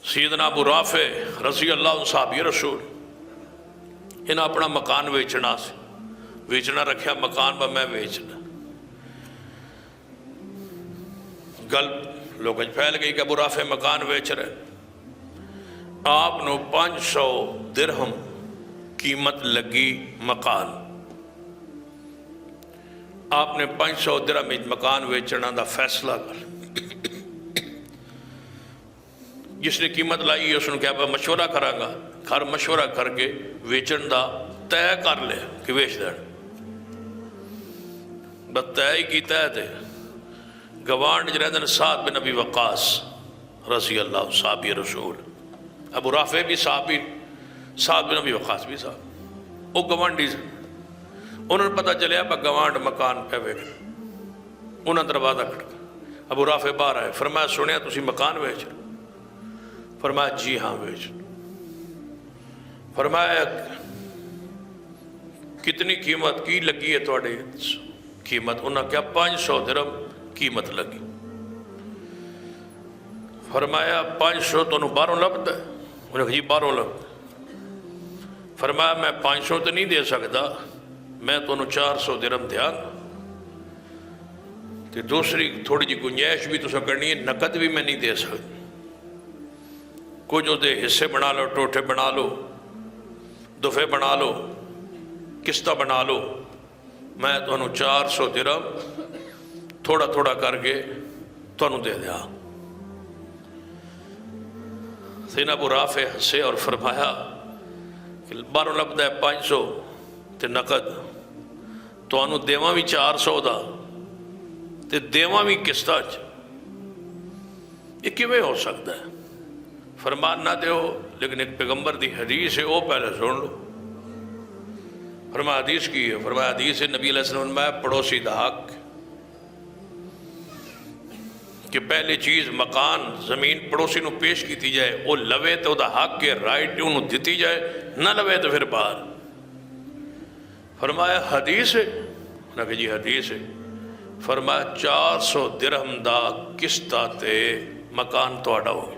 सैयदना Abu Rafe रज़ी अल्लाह सहाबी रसूल इन्हें अपना मकान वेचना से वेचना रखा मकान पर मैं वेचना गल लोगों फैल गई कि अबू राफे मकान वेच रहे आपनो 500 दिरहम कीमत लगी मकान आपने 500 दिरहम मकान वेचना का फैसला कर जिसने कीमत लाई उसने कहा मैं मशवरा करांगा घर मशवरा करके वेचण का तय कर लिया कि वेच देन बस तय ही किया है गवांड रहते साद बिन नबी वकास रज़ी अल्लाह साहबी रसूल अबू राफे भी साहबी साद बिन नबी वकास भी साहब वो गवांडी से उन्होंने पता चलिया मैं गवांड मकान पे वेच उन्हें दरवाजा खड़का अबू राफे बाहर आए फरमाया सुनिया तुसी मकान वेच फरमाया जी हाँ वेच फरमाया कितनी कीमत की लगी है थोड़ी कीमत उन्हें क्या 500 दिरहम कीमत लगी फरमाया 500 तो बाहरों लभदा उन्हें जी बाहरों लभदा फरमाया मैं 500 तो नहीं दे सकता मैं तो 400 दिरहम दिया तो दूसरी थोड़ी जी गुंजाइश भी तुसा करनी है नकद भी मैं नहीं दे सकती कुछ उसके हिस्से बना लो टोटे बना लो दुफे बना लो किस्ता बना लो मैं तो 400 दिरहम थोड़ा थोड़ा करके तुहानू दे दिया सैयदना अबू राफे हंसे और फरमाया कि बाहरों लभदा है 500 ते नकद तुहानू देवां भी 400 दा ते देवां भी किस्ता च ये किवें हो सकता है फरमान ना दो लेकिन एक पैगंबर की हदीस है वो पहले सुन लो फरमाया हदीस की है फरमाया हदीस है नबी अलैहि सल्लम फरमाया पड़ोसी दा हक कि पहली चीज़ मकान जमीन पड़ोसी को पेश की जाए वो लवे तो वह हक है राइट उन्होंने दी जाए ना लवे तो फिर बाहर फरमाया हदीस है उन्हें जी हदीस है फरमाया 400 दिरहम दा किस्ता ते मकान तुहाडा हो गया